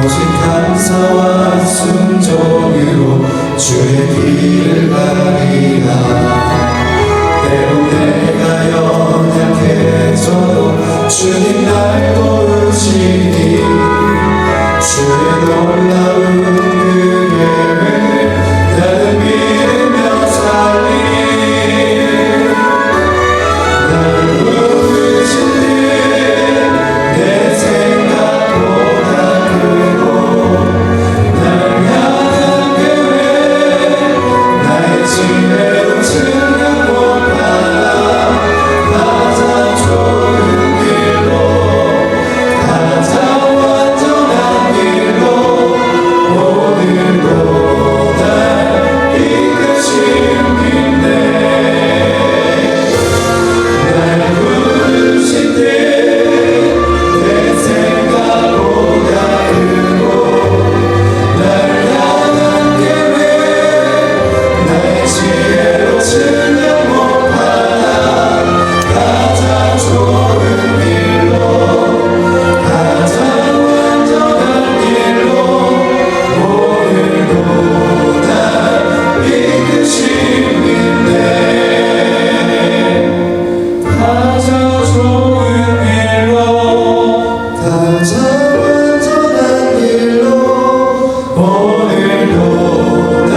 오직 감사와 순종으로 주의 길을 가리라. 때론 내가 연약해져도 주님 날 도우시니 주의 놀라운 은혜를 나는 믿으며 살리니. 날 부르신 내 생각보다 크고 날 향한 계획 나의 지혜로 증명 못하나 가장 좋은 길로 가장 완전한 길로 오늘도 날 이끄십니다. 날 부르신 내 생각보다 크고 날 향한 계획 나의 지혜로 증명 못하나 가장 좋은 길로 가장 완전한 길로 오늘도 날 이끄시는데 가장 좋은 길로 가장 완전한 길로 오늘도 날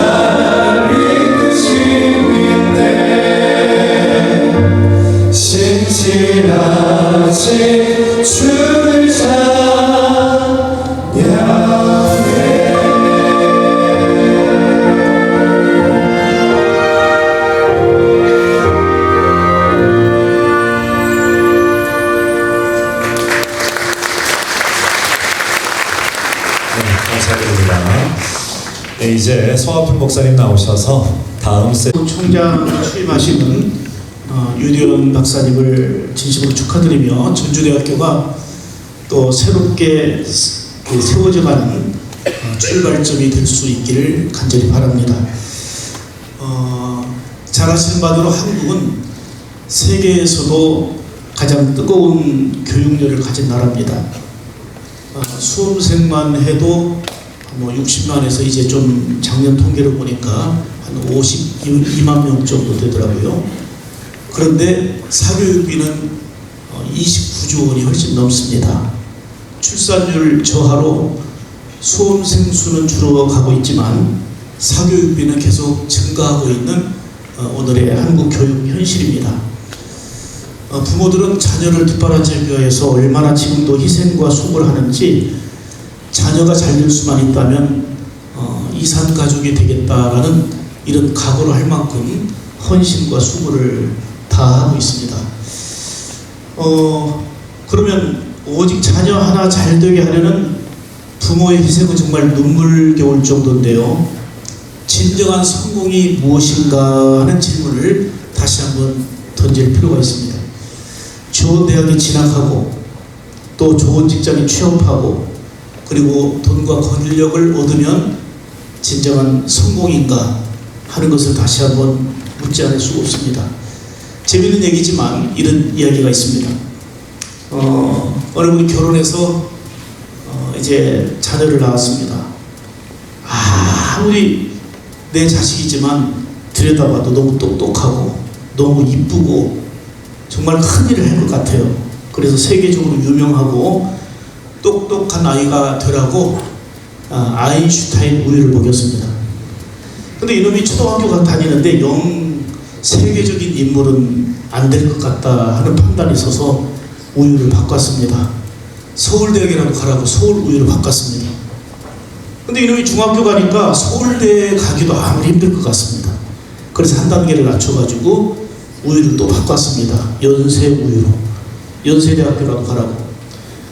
이끄시는데 신실하신 주를 찬양해. 감사드립니다. 네, 이제 송하필 목사님 나오셔서 다음 총장 취임하시는 유대원 박사님을 진심으로 축하드리며 전주대학교가 또 새롭게 세워져가는 출발점이 될 수 있기를 간절히 바랍니다. 잘 아시는 바대로 한국은 세계에서도 가장 뜨거운 교육열을 가진 나라입니다. 수험생만 해도 60만에서 이제 좀 작년 통계를 보니까 한 52만 명 정도 되더라고요. 그런데 사교육비는 29조 원이 훨씬 넘습니다. 출산율 저하로 수험생 수는 줄어가고 있지만 사교육비는 계속 증가하고 있는 오늘의 한국 교육 현실입니다. 부모들은 자녀를 뒷바라지하기 위해서 얼마나 지금도 희생과 수고를 하는지 자녀가 잘 될 수만 있다면 이산가족이 되겠다라는 이런 각오를 할 만큼 헌신과 수고를 다하고 있습니다. 그러면 오직 자녀 하나 잘 되게 하려는 부모의 희생은 정말 눈물겨울 정도인데요. 진정한 성공이 무엇인가 하는 질문을 다시 한번 던질 필요가 있습니다. 좋은 대학에 진학하고 또 좋은 직장에 취업하고 그리고 돈과 권력을 얻으면 진정한 성공인가 하는 것을 다시 한번 묻지 않을 수가 없습니다. 재밌는 얘기지만 이런 이야기가 있습니다. 어느 분이 결혼해서 이제 자녀를 낳았습니다. 아무리 내 자식이지만 들여다봐도 너무 똑똑하고 너무 이쁘고 정말 큰일을 할 것 같아요. 그래서 세계적으로 유명하고 똑똑한 아이가 되라고 아인슈타인 우유를 먹였습니다. 근데 이놈이 초등학교 다니는데 영 세계적인 인물은 안 될 것 같다 하는 판단이 있어서 우유를 바꿨습니다. 서울대학이라도 가라고 서울 우유를 바꿨습니다. 근데 이놈이 중학교 가니까 서울대에 가기도 아무리 힘들 것 같습니다. 그래서 한 단계를 낮춰가지고 우유를 또 바꿨습니다. 연세 우유로. 연세대학교라도 가라고.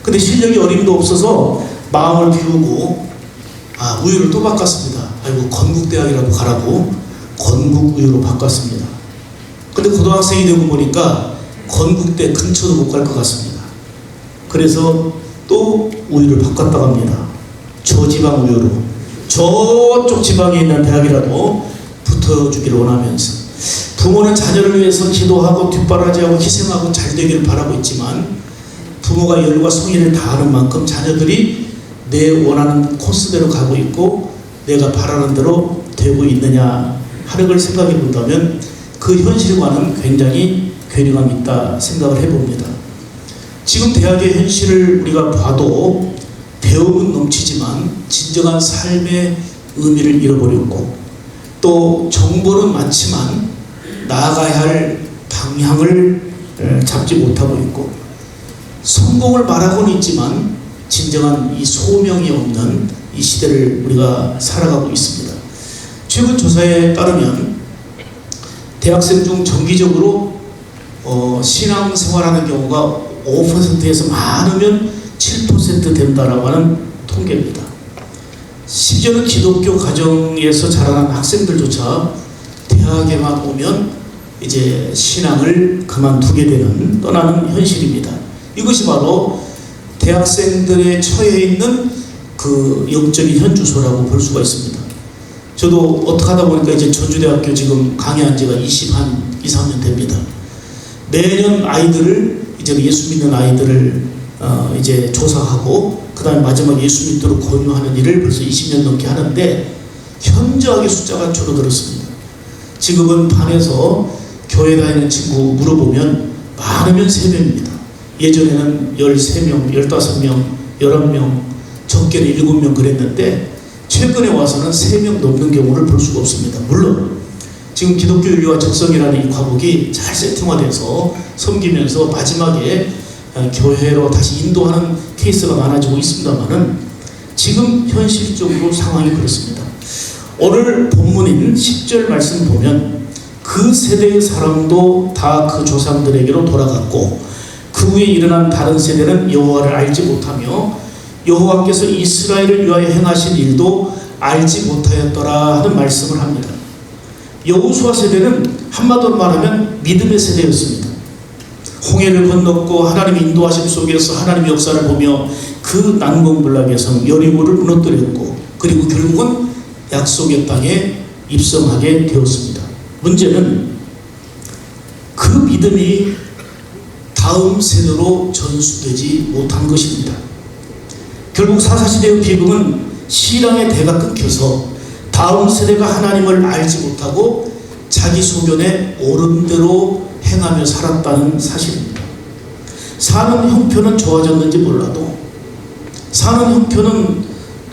근데 실력이 어림도 없어서 마음을 비우고 우유를 또 바꿨습니다. 아이고 건국대학이라도 가라고 건국 우유로 바꿨습니다. 근데 고등학생이 되고 보니까 건국대 근처도 못 갈 것 같습니다. 그래서 또 우유를 바꿨다고 합니다. 저지방 우유로. 저쪽 지방에 있는 대학이라도 붙어주기를 원하면서 부모는 자녀를 위해서 기도하고 뒷바라지하고 희생하고 잘 되기를 바라고 있지만 부모가 열과 성의를 다하는 만큼 자녀들이 내 원하는 코스대로 가고 있고 내가 바라는 대로 되고 있느냐 하는 걸 생각해 본다면 그 현실과는 굉장히 괴리감이 있다 생각을 해봅니다. 지금 대학의 현실을 우리가 봐도 배움은 넘치지만 진정한 삶의 의미를 잃어버렸고 또 정보는 많지만 나아가야 할 방향을 잡지 못하고 있고 성공을 말하고는 있지만 진정한 이 소명이 없는 이 시대를 우리가 살아가고 있습니다. 최근 조사에 따르면 대학생 중 정기적으로 신앙생활하는 경우가 5%에서 많으면 7% 된다라고 하는 통계입니다. 심지어는 기독교 가정에서 자라난 학생들조차 대학에만 오면 이제 신앙을 그만두게 되는 떠나는 현실입니다. 이것이 바로 대학생들의 처해 있는 그 영적인 현주소라고 볼 수가 있습니다. 저도 어떻게 하다 보니까 이제 전주대학교 지금 강의한 지가 23년 됩니다. 매년 아이들을 이제 예수 믿는 아이들을 이제 조사하고 그 다음에 마지막 예수 믿도록 권유하는 일을 벌써 20년 넘게 하는데 현저하게 숫자가 줄어들었습니다. 지금은 반에서 교회 다니는 친구 물어보면 많으면 3명입니다. 예전에는 13명, 15명, 11명, 적게는 7명 그랬는데 최근에 와서는 3명 넘는 경우를 볼 수가 없습니다. 물론 지금 기독교 윤리와 적성이라는 이 과목이 잘 세팅화돼서 섬기면서 마지막에 교회로 다시 인도하는 케이스가 많아지고 있습니다만은 지금 현실적으로 상황이 그렇습니다. 오늘 본문인 10절 말씀 보면 그 세대의 사람도 다 그 조상들에게로 돌아갔고 그 후에 일어난 다른 세대는 여호와를 알지 못하며 여호와께서 이스라엘을 위하여 행하신 일도 알지 못하였더라 하는 말씀을 합니다. 여호수아 세대는 한마디로 말하면 믿음의 세대였습니다. 홍해를 건넜고 하나님의 인도하심 속에서 하나님의 역사를 보며 그 난공불락의 성 여리고를 무너뜨렸고 그리고 결국은 약속의 땅에 입성하게 되었습니다. 문제는 그 믿음이 다음 세대로 전수되지 못한 것입니다. 결국 사사시대의 비극은 신앙의 대가 끊겨서 다음 세대가 하나님을 알지 못하고 자기 소견에 옳은 대로 행하며 살았다는 사실입니다. 사는 형편은 좋아졌는지 몰라도 사는 형편은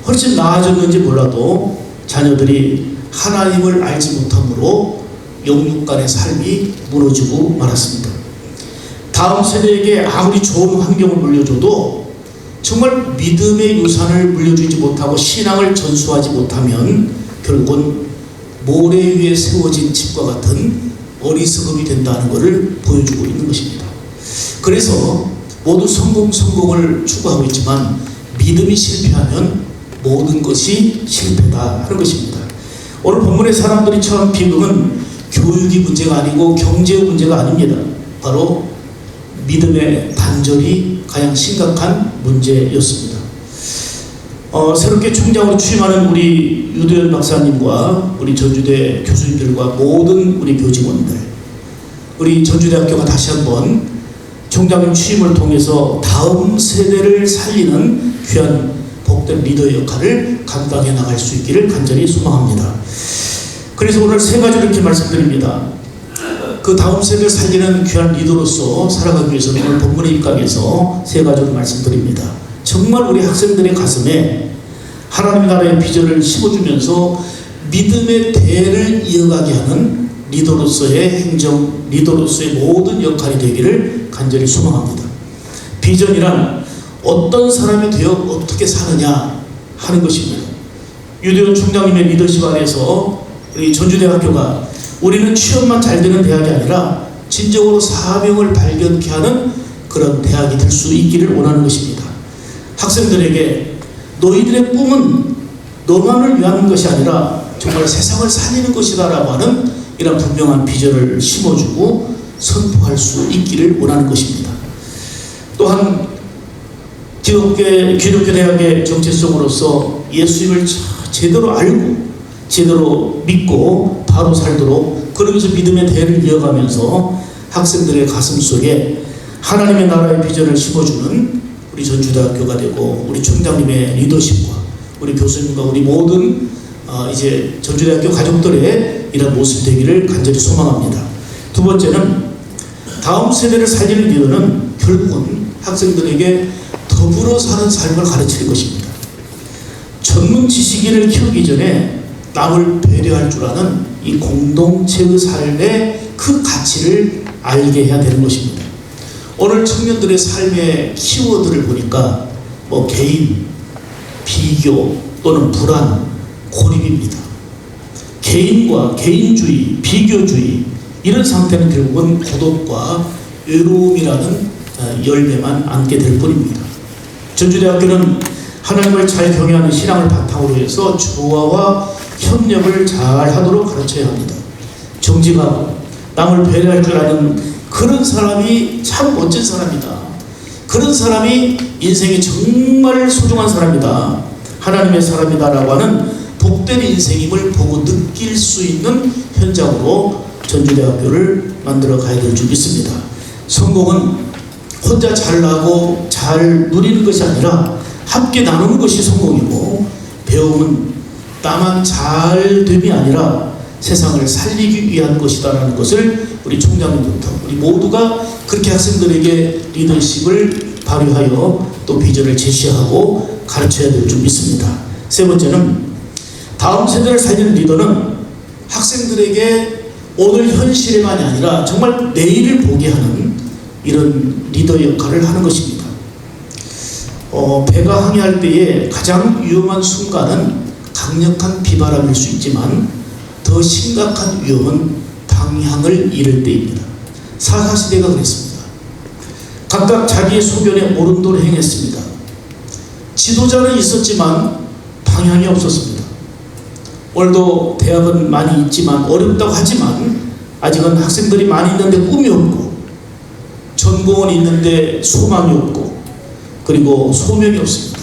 훨씬 나아졌는지 몰라도 자녀들이 하나님을 알지 못함으로 영육간의 삶이 무너지고 말았습니다. 다음 세대에게 아무리 좋은 환경을 물려줘도 정말 믿음의 유산을 물려주지 못하고 신앙을 전수하지 못하면 결국은 모래 위에 세워진 집과 같은 어리석음이 된다는 것을 보여주고 있는 것입니다. 그래서 모두 성공을 추구하고 있지만 믿음이 실패하면 모든 것이 실패다 하는 것입니다. 오늘 본문의 사람들이 처한 비극은 교육이 문제가 아니고 경제의 문제가 아닙니다. 바로 믿음의 단절이 가장 심각한 문제였습니다. 새롭게 총장으로 취임하는 우리 유도현 박사님과 우리 전주대 교수님들과 모든 우리 교직원들, 우리 전주대학교가 다시 한번 총장님 취임을 통해서 다음 세대를 살리는 귀한 복된 리더의 역할을 감당해 나갈 수 있기를 간절히 소망합니다. 그래서 오늘 3가지 이렇게 말씀드립니다. 그 다음 세대를 살리는 귀한 리더로서 살아가기 위해서는 오늘 본문에 입각해서 3가지로 말씀드립니다. 정말 우리 학생들의 가슴에 하나님 나라의 비전을 심어주면서 믿음의 대를 이어가게 하는 리더로서의 행정, 리더로서의 모든 역할이 되기를 간절히 소망합니다. 비전이란 어떤 사람이 되어 어떻게 사느냐 하는 것입니다. 유대현 총장님의 리더십 안에서 우리 전주대학교가 우리는 취업만 잘 되는 대학이 아니라 진정으로 사명을 발견케 하는 그런 대학이 될 수 있기를 원하는 것입니다. 학생들에게 너희들의 꿈은 너만을 위한 것이 아니라 정말 세상을 살리는 것이다 라고 하는 이런 분명한 비전을 심어주고 선포할 수 있기를 원하는 것입니다. 또한 기독교 대학의 정체성으로서 예수님을 제대로 알고 제대로 믿고 바로 살도록 그러면서 믿음의 대를 이어가면서 학생들의 가슴 속에 하나님의 나라의 비전을 심어주는 우리 전주대학교가 되고 우리 총장님의 리더십과 우리 교수님과 우리 모든 이제 전주대학교 가족들의 이런 모습이 되기를 간절히 소망합니다. 두 번째는 다음 세대를 살리는 리더는 결국은 학생들에게 더불어 사는 삶을 가르칠 것입니다. 전문 지식인을 키우기 전에 남을 배려할 줄 아는 이 공동체의 삶의 그 가치를 알게 해야 되는 것입니다. 오늘 청년들의 삶의 키워드를 보니까 뭐 개인, 비교 또는 불안, 고립입니다. 개인과 개인주의, 비교주의 이런 상태는 결국은 고독과 외로움이라는 열매만 안게 될 뿐입니다. 전주대학교는 하나님을 잘 경외하는 신앙을 바탕으로 해서 조화와 협력을 잘 하도록 가르쳐야 합니다. 정직하고 남을 배려할 줄 아는 그런 사람이 참 멋진 사람이다. 그런 사람이 인생이 정말 소중한 사람이다. 하나님의 사람이다라고 하는 복된 인생임을 보고 느낄 수 있는 현장으로 전주대학교를 만들어 가야 될 줄 믿습니다. 성공은 혼자 잘나고 잘 누리는 것이 아니라 함께 나누는 것이 성공이고, 배움은 나만 잘 됨이 아니라 세상을 살리기 위한 것이다라는 것을 우리 총장님부터 우리 모두가 그렇게 학생들에게 리더십을 발휘하여 또 비전을 제시하고 가르쳐야 될 줄 믿습니다. 세 번째는 다음 세대를 살리는 리더는 학생들에게 오늘 현실에만이 아니라 정말 내일을 보게 하는 이런 리더 역할을 하는 것입니다. 배가 항해할 때에 가장 위험한 순간은 강력한 비바람일 수 있지만 더 심각한 위험은 방향을 잃을 때입니다. 사사시대가 그랬습니다. 각각 자기의 소견에 옳은 도를 행했습니다. 지도자는 있었지만 방향이 없었습니다. 오늘도 대학은 많이 있지만 어렵다고 하지만 아직은 학생들이 많이 있는데 꿈이 없고, 전공은 있는데 소망이 없고, 그리고 소명이 없습니다.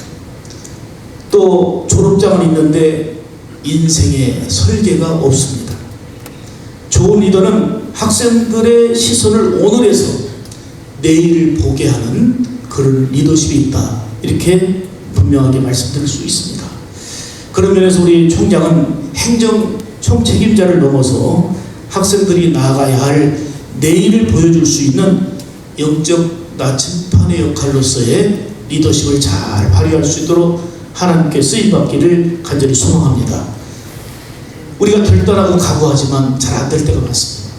또 졸업장은 있는데 인생의 설계가 없습니다. 좋은 리더는 학생들의 시선을 오늘에서 내일을 보게 하는 그런 리더십이 있다. 이렇게 분명하게 말씀드릴 수 있습니다. 그런 면에서 우리 총장은 행정 총책임자를 넘어서 학생들이 나아가야 할 내일을 보여줄 수 있는 영적 나침판의 역할로서의 리더십을 잘 발휘할 수 있도록 하나님께 쓰임받기를 간절히 소망합니다. 우리가 결단하고 각오하지만 잘 안 될 때가 많습니다.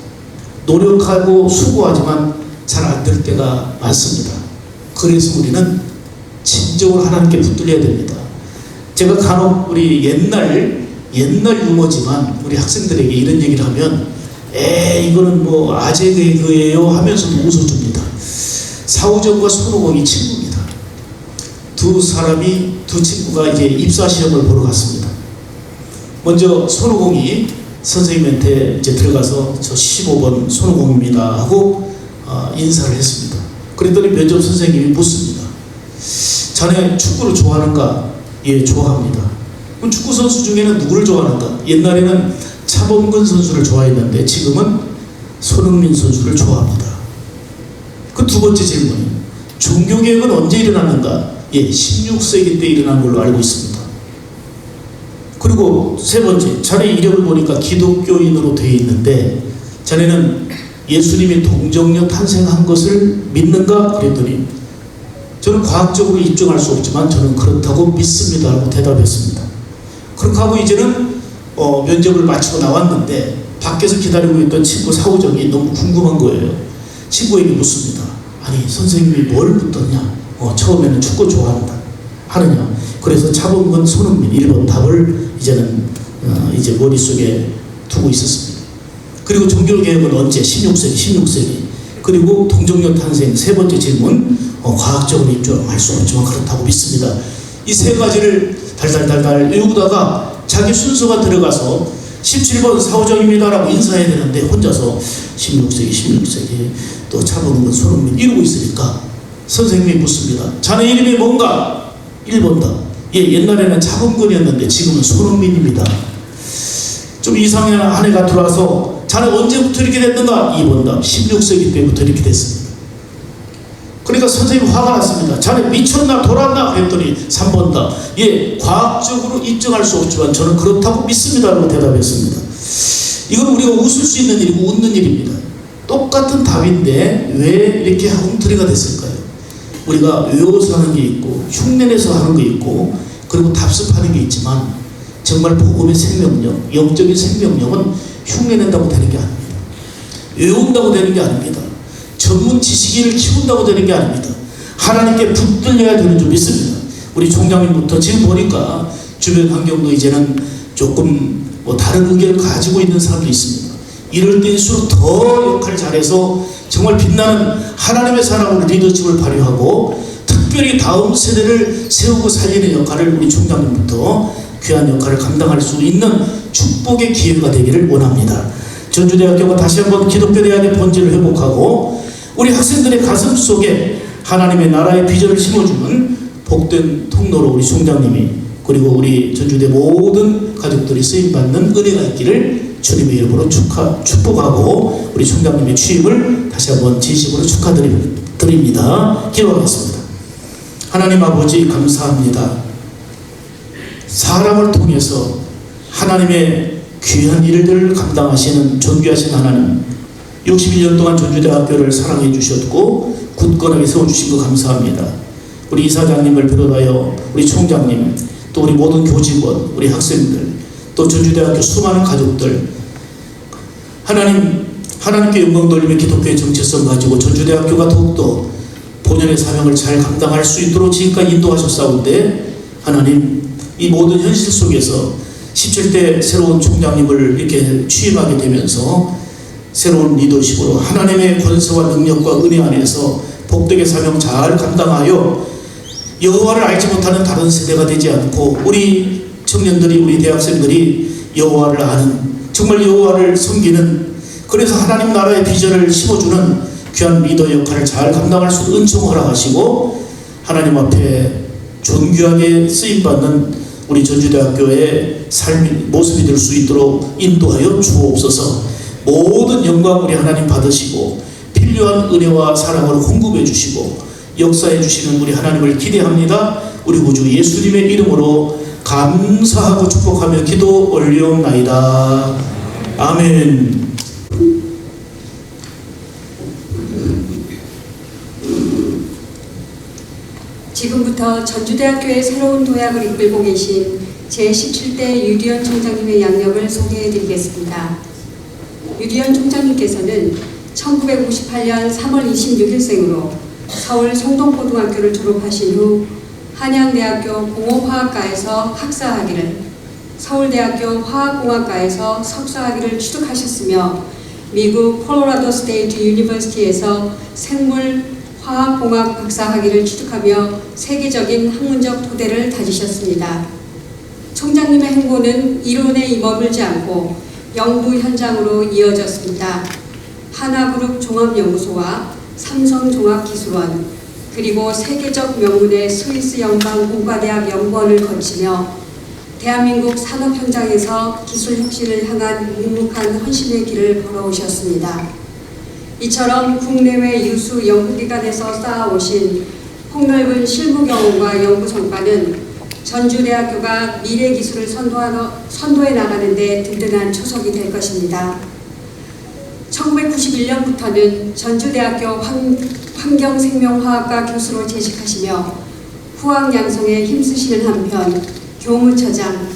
노력하고 수고하지만 잘 안 될 때가 많습니다. 그래서 우리는 진정으로 하나님께 붙들려야 됩니다. 제가 간혹 우리 옛날 유머지만 우리 학생들에게 이런 얘기를 하면 이거는 뭐 아재 개그예요 하면서도 웃어줍니다. 사우정과 손오공이 친구입니다. 두 친구가 이제 입사 시험을 보러 갔습니다. 먼저 손오공이 선생님한테 이제 들어가서 저 15번 손오공입니다 하고 인사를 했습니다. 그랬더니 면접 선생님이 묻습니다. 자네 축구를 좋아하는가? 예, 좋아합니다. 그럼 축구 선수 중에는 누구를 좋아하는가? 옛날에는 차범근 선수를 좋아했는데 지금은 손흥민 선수를 좋아합니다. 그 두 번째 질문이 종교개혁은 언제 일어났는가? 예, 16세기 때 일어난 걸로 알고 있습니다. 그리고 세 번째, 자네 이력을 보니까 기독교인으로 되어 있는데 자네는 예수님이 동정녀 탄생한 것을 믿는가? 그랬더니 저는 과학적으로 입증할 수 없지만 저는 그렇다고 믿습니다 라고 대답했습니다. 그렇게 하고 이제는 면접을 마치고 나왔는데 밖에서 기다리고 있던 친구 사우정이 너무 궁금한 거예요. 친구에게 묻습니다. 아니 선생님이 뭘 묻더냐? 처음에는 축구 좋아한다 하느냐? 그래서 차범근 손흥민 1번 답을 이제는 이제 머릿속에 두고 있었습니다. 그리고 종교개혁은 언제? 16세기. 그리고 동정녀 탄생 세 번째 질문, 과학적으로 입증할 수 없지만 그렇다고 믿습니다. 이 세 가지를 달달달달 외우다가 자기 순서가 들어가서 17번 사우정입니다라고 인사해야 되는데 혼자서 16세기 또 차범근 손흥민 이러고 있으니까 선생님이 묻습니다. 자네 이름이 뭔가? 1번 답. 예, 옛날에는 차범근이었는데 지금은 손흥민입니다. 좀 이상한 한 해가 들어와서 자네 언제부터 이렇게 됐는가? 2번 답. 16세기 때부터 이렇게 됐습니다. 그러니까 선생님이 화가 났습니다. 자네 미쳤나 돌았나 그랬더니 3번 다. 예, 과학적으로 인정할 수 없지만 저는 그렇다고 믿습니다라고 대답했습니다. 이건 우리가 웃을 수 있는 일이고 웃는 일입니다. 똑같은 답인데 왜 이렇게 엉터리가 됐을까요? 우리가 외워서 하는 게 있고 흉내내서 하는 게 있고 그리고 답습하는 게 있지만 정말 복음의 생명력, 영적인 생명력은 흉내낸다고 되는 게 아닙니다. 외운다고 되는 게 아닙니다. 전문 지식인을 키운다고 되는 게 아닙니다. 하나님께 붙들려야 되는 줄 믿습니다. 우리 총장님부터 지금 보니까 주변 환경도 이제는 조금 다른 의견을 가지고 있는 사람도 있습니다. 이럴 때일수록 더 역할을 잘해서 정말 빛나는 하나님의 사람으로 리더십을 발휘하고 특별히 다음 세대를 세우고 살리는 역할을 우리 총장님부터 귀한 역할을 감당할 수 있는 축복의 기회가 되기를 원합니다. 전주대학교가 다시 한번 기독교 대안의 본질을 회복하고 우리 학생들의 가슴 속에 하나님의 나라의 비전을 심어주는 복된 통로로 우리 총장님이 그리고 우리 전주대 모든 가족들이 쓰임받는 은혜가 있기를 주님의 이름으로 축복하고 우리 총장님의 취임을 다시 한번 진심으로 축하드립니다. 기도하겠습니다. 하나님 아버지 감사합니다. 사람을 통해서 하나님의 귀한 일들을 감당하시는 존귀하신 하나님, 61년 동안 전주대학교를 사랑해 주셨고 굳건하게 세워주신 거 감사합니다. 우리 이사장님을 비롯하여 우리 총장님, 또 우리 모든 교직원, 우리 학생들, 또 전주대학교 수많은 가족들, 하나님께 영광 돌리며 기독교의 정체성 가지고 전주대학교가 더욱더 본연의 사명을 잘 감당할 수 있도록 지금까지 인도하셨사온데 하나님, 이 모든 현실 속에서 17대 새로운 총장님을 이렇게 취임하게 되면서 새로운 리더십으로 하나님의 권세와 능력과 은혜 안에서 복되게 사명 잘 감당하여 여호와를 알지 못하는 다른 세대가 되지 않고 우리 청년들이, 우리 대학생들이 여호와를 아는, 정말 여호와를 섬기는, 그래서 하나님 나라의 비전을 심어주는 귀한 리더 역할을 잘 감당할 수 있는 은총 허락하시고 하나님 앞에 존귀하게 쓰임받는 우리 전주대학교의 삶 모습이 될 수 있도록 인도하여 주옵소서. 모든 영광 우리 하나님 받으시고 필요한 은혜와 사랑으로 공급해 주시고 역사해 주시는 우리 하나님을 기대합니다. 우리 구주 예수님의 이름으로 감사하고 축복하며 기도 올려옵나이다. 아멘. 지금부터 전주대학교의 새로운 도약을 이끌고 계신 제17대 유디언 총장님의 양력을 소개해드리겠습니다. 유디언 총장님께서는 1958년 3월 26일생으로 서울 성동고등학교를 졸업하신 후 한양대학교 공업화학과에서 학사학위를, 서울대학교 화학공학과에서 석사학위를 취득하셨으며 미국 콜로라도 스테이트 유니버시티에서 생물화학공학 박사학위를 취득하며 세계적인 학문적 토대를 다지셨습니다. 총장님의 행보는 이론에 머물지 않고 연구 현장으로 이어졌습니다. 하나그룹 종합연구소와 삼성종합기술원, 그리고 세계적 명문의 스위스 연방공과대학 연구원을 거치며 대한민국 산업 현장에서 기술 혁신을 향한 묵묵한 헌신의 길을 걸어오셨습니다. 이처럼 국내외 유수 연구기관에서 쌓아오신 폭넓은 실무 경험과 연구 성과는 전주대학교가 미래 기술을 선도해 나가는 데 든든한 초석이 될 것입니다. 1991년부터는 전주대학교 환경생명화학과 교수로 재직하시며 후학 양성에 힘쓰시는 한편 교무처장,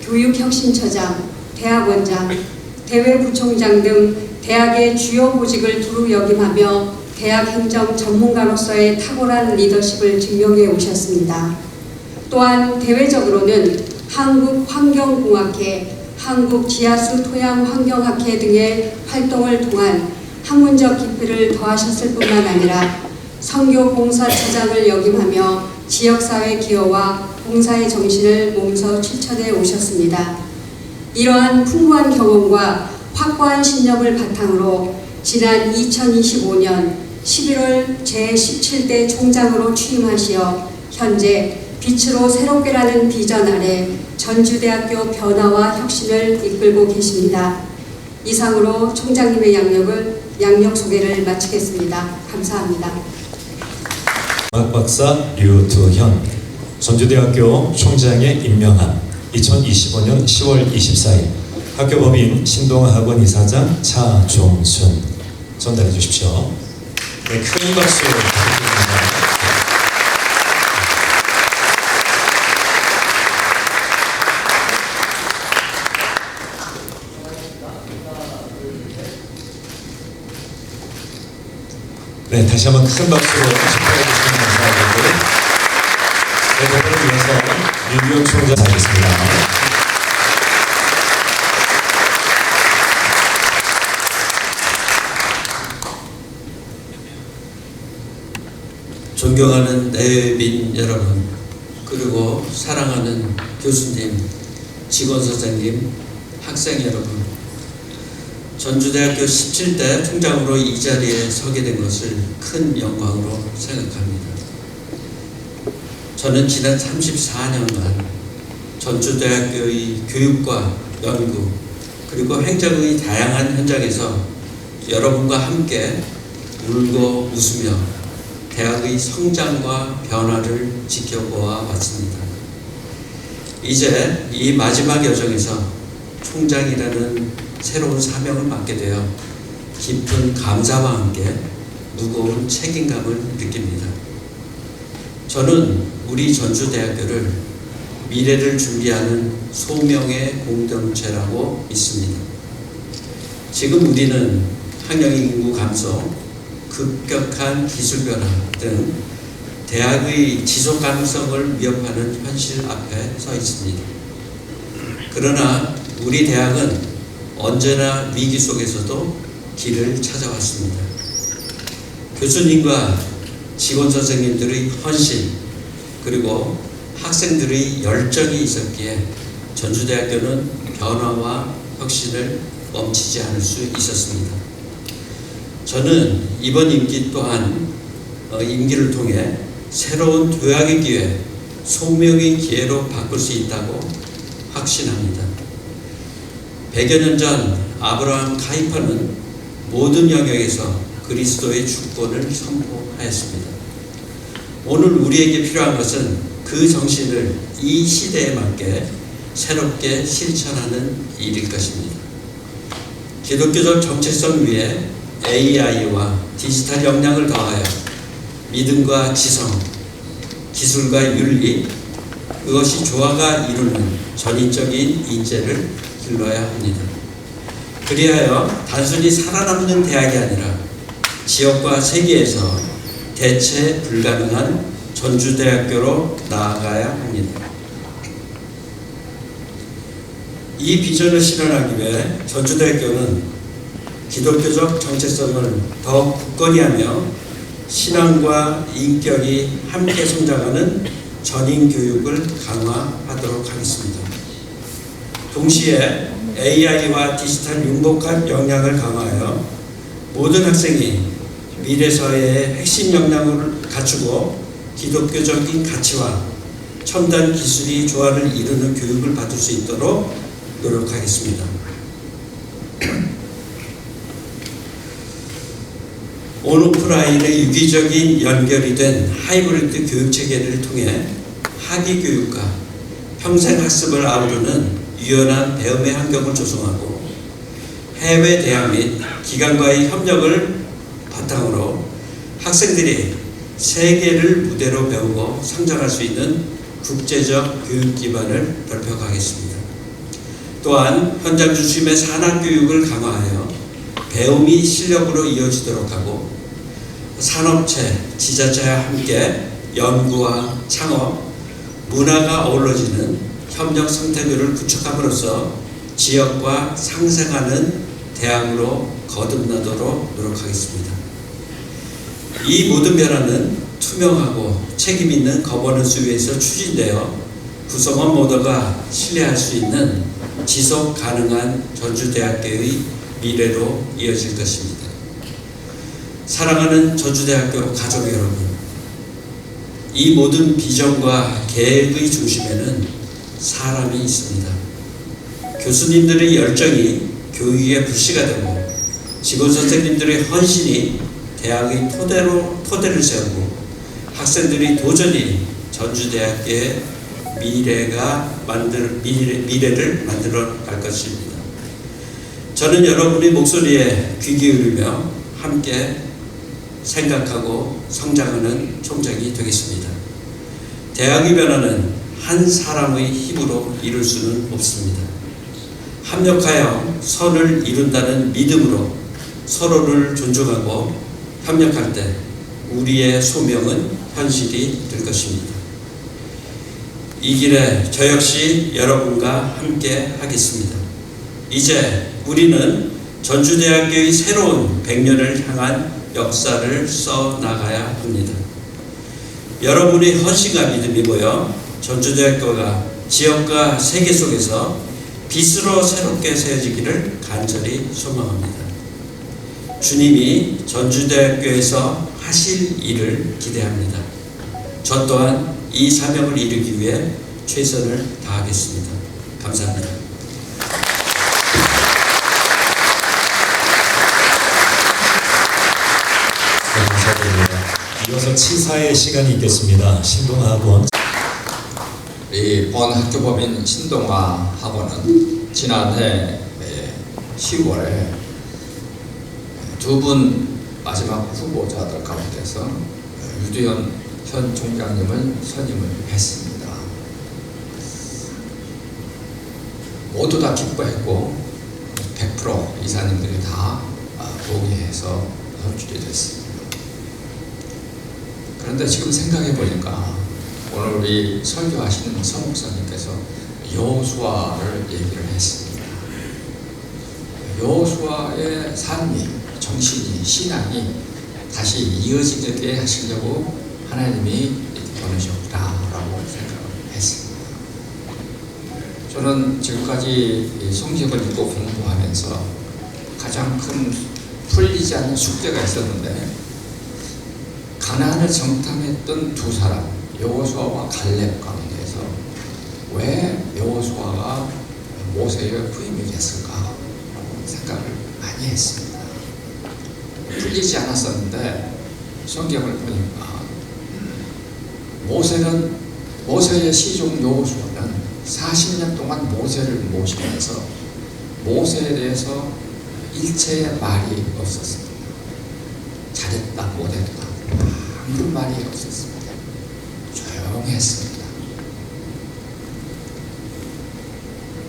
교육혁신처장, 대학원장, 대외부총장 등 대학의 주요 보직을 두루 역임하며 대학 행정 전문가로서의 탁월한 리더십을 증명해 오셨습니다. 또한 대외적으로는 한국환경공학회, 한국지하수토양환경학회 등의 활동을 통한 학문적 깊이를 더하셨을 뿐만 아니라 선교봉사처장을 역임하며 지역사회 기여와 봉사의 정신을 몸소 실천해 오셨습니다. 이러한 풍부한 경험과 확고한 신념을 바탕으로 지난 2025년 11월 제17대 총장으로 취임하시어 현재 빛으로 새롭게라는 비전 아래 전주대학교 변화와 혁신을 이끌고 계십니다. 이상으로 총장님의 양력 소개를 마치겠습니다. 감사합니다. 박사 류두현 전주대학교 총장에 임명한 2025년 10월 24일 학교법인 신동학원 이사장 차종순 전달해 주십시오. 네, 큰 박수 부탁드립니다. 네, 다시 한번 큰 박수로 축하해 주시면 감사하고요. 네, 대표를 위해서 류두현 총장 하겠습니다. 존경하는 내외빈 여러분, 그리고 사랑하는 교수님, 직원 선생님, 학생 여러분, 전주대학교 17대 총장으로 이 자리에 서게 된 것을 큰 영광으로 생각합니다. 저는 지난 34년간 전주대학교의 교육과 연구 그리고 행정의 다양한 현장에서 여러분과 함께 울고 웃으며 대학의 성장과 변화를 지켜보아 왔습니다. 이제 이 마지막 여정에서 총장이라는 새로운 사명을 맡게 되어 깊은 감사와 함께 무거운 책임감을 느낍니다. 저는 우리 전주대학교를 미래를 준비하는 소명의 공동체라고 믿습니다. 지금 우리는 학령의 인구 감소, 급격한 기술 변화 등 대학의 지속 가능성을 위협하는 현실 앞에 서 있습니다. 그러나 우리 대학은 언제나 위기 속에서도 길을 찾아왔습니다. 교수님과 직원 선생님들의 헌신 그리고 학생들의 열정이 있었기에 전주대학교는 변화와 혁신을 멈추지 않을 수 있었습니다. 저는 이번 임기 또한 임기를 통해 새로운 도약의 기회, 소명의 기회로 바꿀 수 있다고 확신합니다. 100여 년 전 아브라함 카이퍼는 모든 영역에서 그리스도의 주권을 선포하였습니다. 오늘 우리에게 필요한 것은 그 정신을 이 시대에 맞게 새롭게 실천하는 일일 것입니다. 기독교적 정체성 위에 AI와 디지털 역량을 더하여 믿음과 지성, 기술과 윤리, 그것이 조화가 이루는 전인적인 인재를 길러야 합니다. 그리하여 단순히 살아남는 대학이 아니라 지역과 세계에서 대체 불가능한 전주대학교로 나아가야 합니다. 이 비전을 실현하기 위해 전주대학교는 기독교적 정체성을 더욱 굳건히 하며 신앙과 인격이 함께 성장하는 전인교육을 강화하도록 하겠습니다. 동시에 AI와 디지털 융복합 역량을 강화하여 모든 학생이 미래 사회의 핵심 역량을 갖추고 기독교적인 가치와 첨단 기술이 조화를 이루는 교육을 받을 수 있도록 노력하겠습니다. 온오프라인의 유기적인 연결이 된 하이브리드 교육체계를 통해 학위 교육과 평생 학습을 아우르는 유연한 배움의 환경을 조성하고 해외 대학 및 기관과의 협력을 바탕으로 학생들이 세계를 무대로 배우고 성장할 수 있는 국제적 교육 기반을 넓혀가겠습니다. 또한 현장 중심의 산학교육을 강화하여 배움이 실력으로 이어지도록 하고 산업체, 지자체와 함께 연구와 창업, 문화가 어우러지는 협력 생태계를 구축함으로써 지역과 상생하는 대학으로 거듭나도록 노력하겠습니다. 이 모든 변화는 투명하고 책임있는 거버넌스 위에서 추진되어 구성원 모두가 신뢰할 수 있는 지속 가능한 전주대학교의 미래로 이어질 것입니다. 사랑하는 전주대학교 가족 여러분, 이 모든 비전과 계획의 중심에는 사람이 있습니다. 교수님들의 열정이 교육의 불씨가 되고 직원 선생님들의 헌신이 대학의 토대를 세우고 학생들이 도전히 전주대학교의 미래를 만들어 갈 것입니다. 저는 여러분의 목소리에 귀 기울이며 함께 생각하고 성장하는 총장이 되겠습니다. 대학의 변화는 한 사람의 힘으로 이룰 수는 없습니다. 합력하여 선을 이룬다는 믿음으로 서로를 존중하고 협력할 때 우리의 소명은 현실이 될 것입니다. 이 길에 저 역시 여러분과 함께 하겠습니다. 이제 우리는 전주대학교의 새로운 100년을 향한 역사를 써나가야 합니다. 여러분의 헌신과 믿음이 모여 전주대학교가 지역과 세계 속에서 빛으로 새롭게 세워지기를 간절히 소망합니다. 주님이 전주대학교에서 하실 일을 기대합니다. 저 또한 이 사명을 이루기 위해 최선을 다하겠습니다. 감사합니다. 네, 감사드립니다. 이어서 치사의 시간이 있겠습니다. 신동학원. 이 본 학교법인 신동아 학원은 지난해 10월에 두 분 마지막 후보자들 가운데서 유두현 현 총장님을 선임을 했습니다. 모두 다 기뻐했고 100% 이사님들이 다 동의해서 선출이 됐습니다. 그런데 지금 생각해 보니까 오늘 우리 설교하시는 서목사님께서 여호수아를 얘기를 했습니다. 여호수아의 삶이, 정신이, 신앙이 다시 이어지게 하시려고 하나님이 보내셨구나라고 생각을 했습니다. 저는 지금까지 성경을 읽고 공부하면서 가장 큰 풀리지 않는 숙제가 있었는데, 가나안을 정탐했던 두 사람 여호수아와 갈렙 가운데서 왜 여호수아가 모세의 후임이 됐을까라고 생각을 많이 했습니다. 풀리지 않았었는데 성경을 보니까 모세의 시종 여호수아는 40년 동안 모세를 모시면서 모세에 대해서 일체의 말이 없었습니다. 잘했다 못했다 아무 말이 없었습니다. 조용했습니다.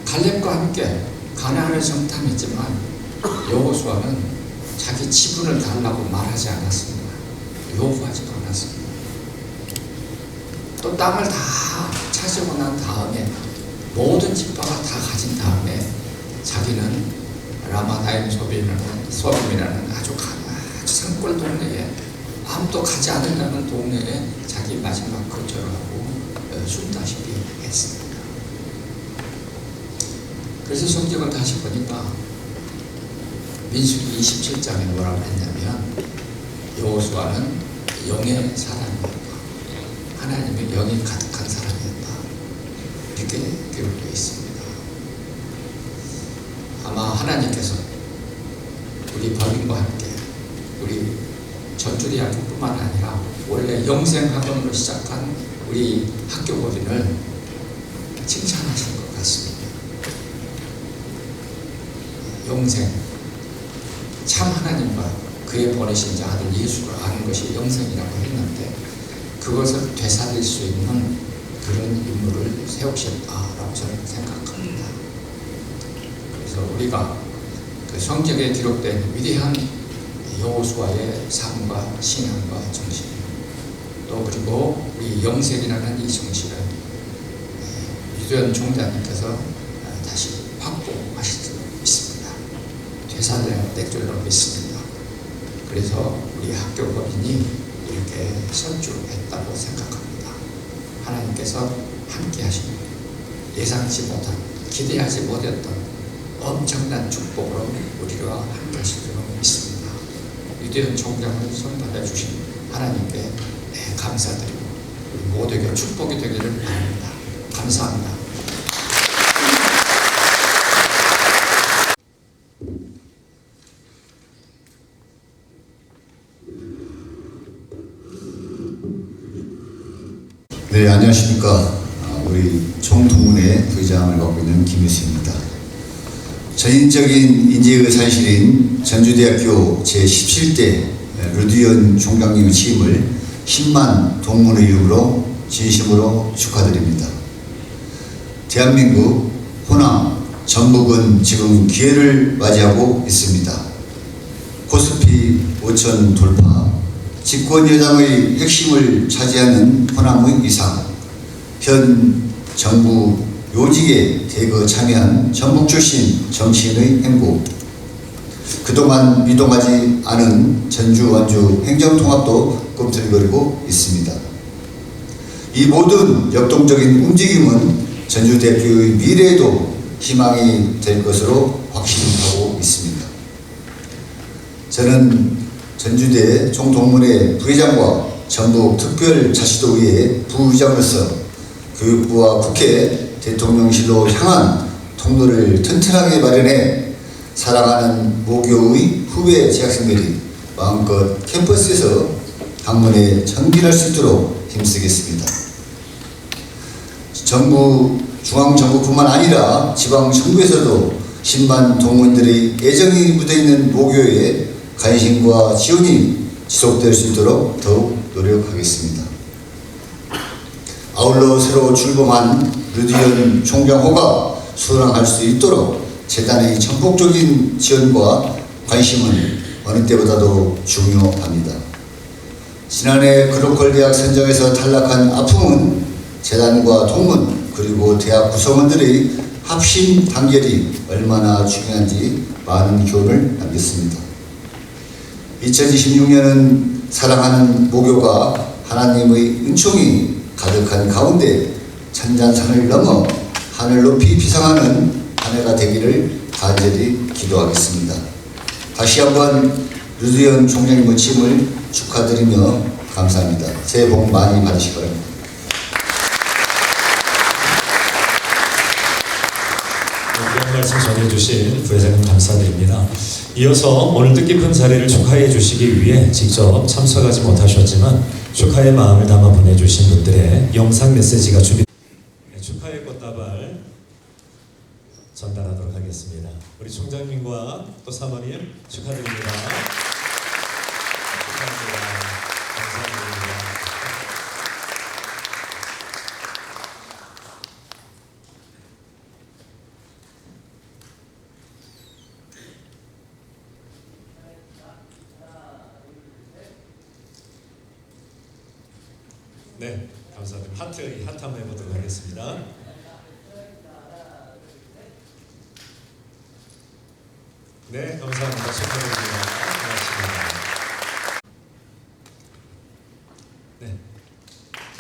갈렙과 함께 가나안을 정탐했지만 여호수아는 자기 지분을 달라고 말하지 않았습니다. 요구하지도 않았습니다. 또 땅을 다 차지하고 난 다음에 모든 지파가 다 가진 다음에 자기는 라마다임 소빔이라는 아주 산골 동네에 아무도 가지 않으려는 동네에 자기 마지막 거처를 하고 숨다시피 했습니다. 그래서 성경을 다시 보니까 민수기 27장에 뭐라고 했냐면 여호수아는 영의 사람이었다. 하나님의 영이 가득한 사람이었다. 이렇게 기록되어 있습니다. 아마 하나님께서 우리 법인과 함께 우리 전주대학교뿐만 아니라 원래 영생학원으로 시작한 우리 학교 법인을 칭찬하신 것 같습니다. 영생, 참 하나님과 그의 보내신 자 아들 예수를 아는 것이 영생이라고 했는데 그것을 되살릴 수 있는 그런 인물을 세우셨다라고 저는 생각합니다. 그래서 우리가 그 성경에 기록된 위대한 여호수아의 삶과 신앙과 정신, 또 그리고 우리 영생이라는 이 정신을 유두현 총장님께서 다시 확보하실 수 있습니다. 되살릴 줄로 믿습니다. 그래서 우리 학교 법인이 이렇게 선출했다고 생각합니다. 하나님께서 함께 하시고 예상치 못한, 기대하지 못했던 엄청난 축복으로 우리와 함께 하실 줄로 믿습니다. 유대현 총장을 선발해 주신 하나님께 감사드리고 우리 모두에게 축복이 되기를 바랍니다. 감사합니다. 네, 안녕하십니까. 우리 총동문회 부회장을 맡고 있는 김유수입니다. 전인적인 인재의 산실인 전주대학교 제17대 류두현 총장님의 취임을 10만 동문의 이름으로 진심으로 축하드립니다. 대한민국, 호남, 전북은 지금 기회를 맞이하고 있습니다. 코스피 5천 돌파, 집권 여당의 핵심을 차지하는 호남의 이상, 현 정부 요직에 대거 참여한 전북 출신 정치인의 행보, 그동안 미동하지 않은 전주 완주 행정통합도 꿈틀거리고 있습니다. 이 모든 역동적인 움직임은 전주대학교의 미래에도 희망이 될 것으로 확신하고 있습니다. 저는 전주대 총동문회 부회장과 전북특별자치도의회 부의장으로서 교육부와 국회, 대통령실로 향한 통로를 튼튼하게 마련해 사랑하는 모교의 후배 재학생들이 마음껏 캠퍼스에서 학문에 전진할 수 있도록 힘쓰겠습니다. 정부, 중앙정부뿐만 아니라 지방정부에서도 10만 동문들의 애정이 묻어있는 모교에 관심과 지원이 지속될 수 있도록 더욱 노력하겠습니다. 아울러 새로 출범한 류두현 총장호가 수행할 수 있도록 재단의 전폭적인 지원과 관심은 어느 때보다도 중요합니다. 지난해 글로컬 대학 선정에서 탈락한 아픔은 재단과 동문 그리고 대학 구성원들의 합심 단결이 얼마나 중요한지 많은 교훈을 남겼습니다. 2026년은 사랑하는 모교가 하나님의 은총이 가득한 가운데 찬잔산을 넘어 하늘 높이 비상하는 한 해가 되기를 간절히 기도하겠습니다. 다시 한번 류두현 총장님의 취임을 축하드리며 감사합니다. 새해 복 많이 받으시기 바랍니다. 귀한 말씀 전해주신 부회장님 감사드립니다. 이어서 오늘 뜻깊은 자리를 축하해 주시기 위해 직접 참석하지 못하셨지만 축하의 마음을 담아 보내주신 분들의 영상 메시지가 축하의 꽃다발 전달하도록 하겠습니다. 우리 총장님과 또 사모님 축하드립니다. 축하합니다. 감사드립니다. 네, 감사합니다. 하트 한번 해보도록 하겠습니다. 네, 감사합니다. 축하드립니다. 고맙습니다. 네,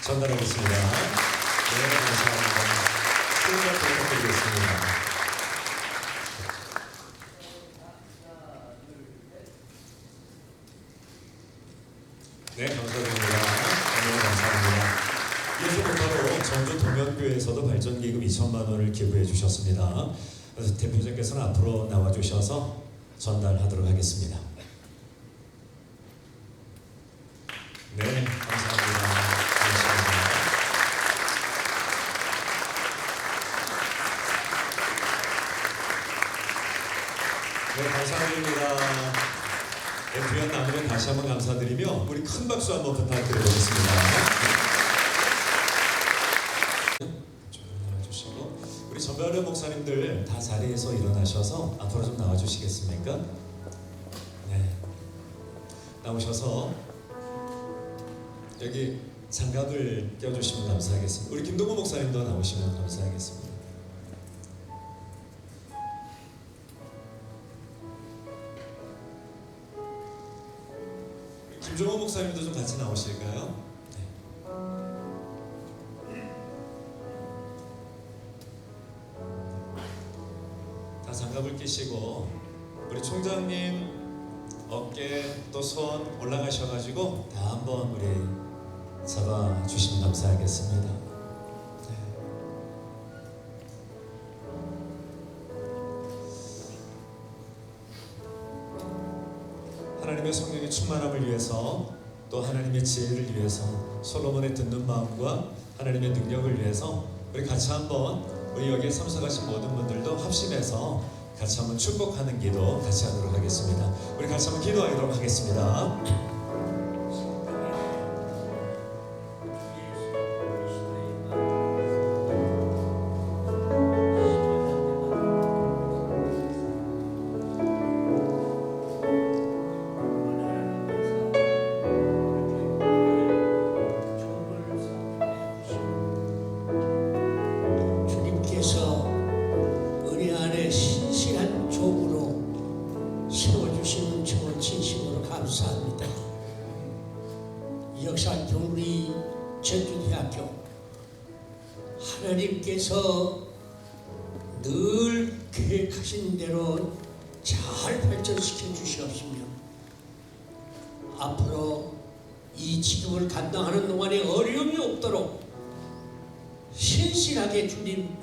전달하겠습니다. 네, 감사합니다. 수고가 부탁드리겠습니다. 네, 감사드립니다. 네, 감사합니다. 이어서부터로 전주 동현교회에서도 발전기금 2천만 원을 기부해 주셨습니다. 그래서 대표님께서는 앞으로 나와주셔서 전달하도록 하겠습니다. 네, 감사합니다. 감사합니다. 네, 감사드립니다. 네, 귀한 나무는 다시 한번 감사드리며 우리 큰 박수 한번 부탁드려보겠습니다. 우리 전별의 목사님들 다 자리에서 일어나셔서 앞으로 좀 나와주시겠습니까? 네, 나오셔서 여기 장갑을 껴주시면 감사하겠습니다. 우리 김동구 목사님도 나오시면 감사하겠습니다. 김종호 목사님도 좀 같이 나오실까요? 네. 다 장갑을 끼시고 우리 총장님 어깨 또 손 올라가셔가지고 다 한번 우리 잡아주시면 감사하겠습니다. 네. 하나님의 성령의 충만함을 위해서 또 하나님의 지혜를 위해서 솔로몬의 듣는 마음과 하나님의 능력을 위해서 우리 같이 한번 우리 여기에 참석하신 모든 분들도 합심해서 같이 한번 축복하는 기도 같이 하도록 하겠습니다. 우리 같이 한번 기도하도록 하겠습니다. 주님께서 은혜 안에 신실한 종으로 세워주시는 저 진심으로 감사합니다. 역사 경리 전주대학교 하나님께서 늘 계획하신 대로 잘 발전시켜 주시옵시며 앞으로 이 직업을 감당하는 동안에 어려움이 없도록 신실하게 주님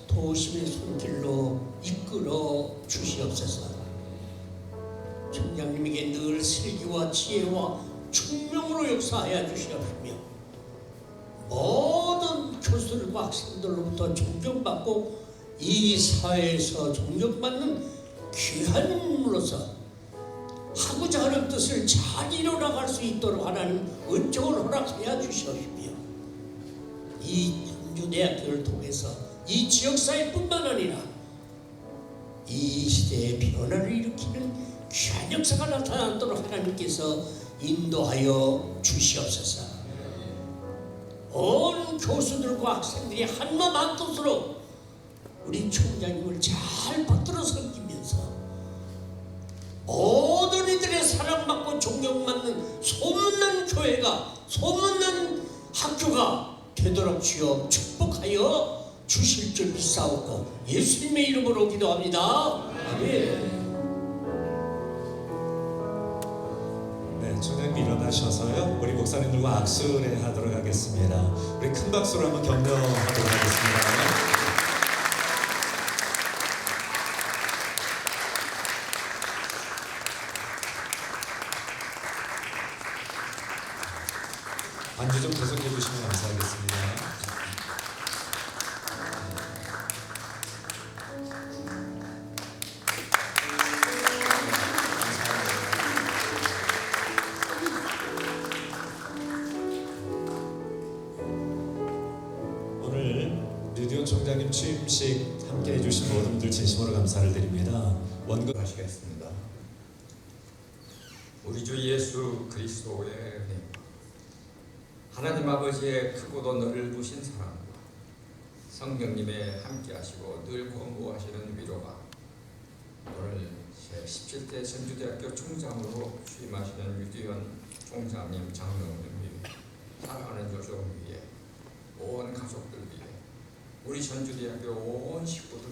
도우심의 손길로 이끌어 주시옵소서. 총장님에게 늘 슬기와 지혜와 총명으로 역사하여 주시옵시며 모든 교수들과 학생들로부터 존경받고 이 사회에서 존경받는 귀한 인물로서 하고자 하는 뜻을 잘 이뤄나갈 수 있도록 하나님 은총을 허락하여 주시옵시며 이 전주대학교를 통해서 이 지역사회뿐만 아니라 이 시대의 변화를 일으키는 귀한 역사가 나타나도록 하나님께서 인도하여 주시옵소서. 온 교수들과 학생들이 한마음 한뜻으로 우리 총장님을 잘 받들어 섬기면서 모든 이들의 사랑받고 존경받는 소문난 교회가 소문난 학교가 되도록 주여 축복하여 주실 줄 믿사옵고 예수님의 이름으로 기도합니다. 아멘. 네, 총장님 일어나셔서요. 우리 목사님들과 악수를 하도록 하겠습니다. 우리 큰 박수로 한번 격려하도록 하겠습니다. 반주 좀 계속해 주시면 감사하겠습니다. 오늘 류디온 총장님 취임식 함께 해주신 모든 분들 진심으로 감사를 드립니다. 원금 하시겠습니다. 우리 주 예수 그리스도의 은혜, 하나님 아버지의 크고도 넓으신 사랑과 성령님의 함께하시고 늘 권고하시는 위로가 오늘 제17대 전주대학교 총장으로 취임하시는 류디온 총장님, 장로님, 사랑하는 조정 위에 온 가족들 위에 우리 전주대학교 온 식구들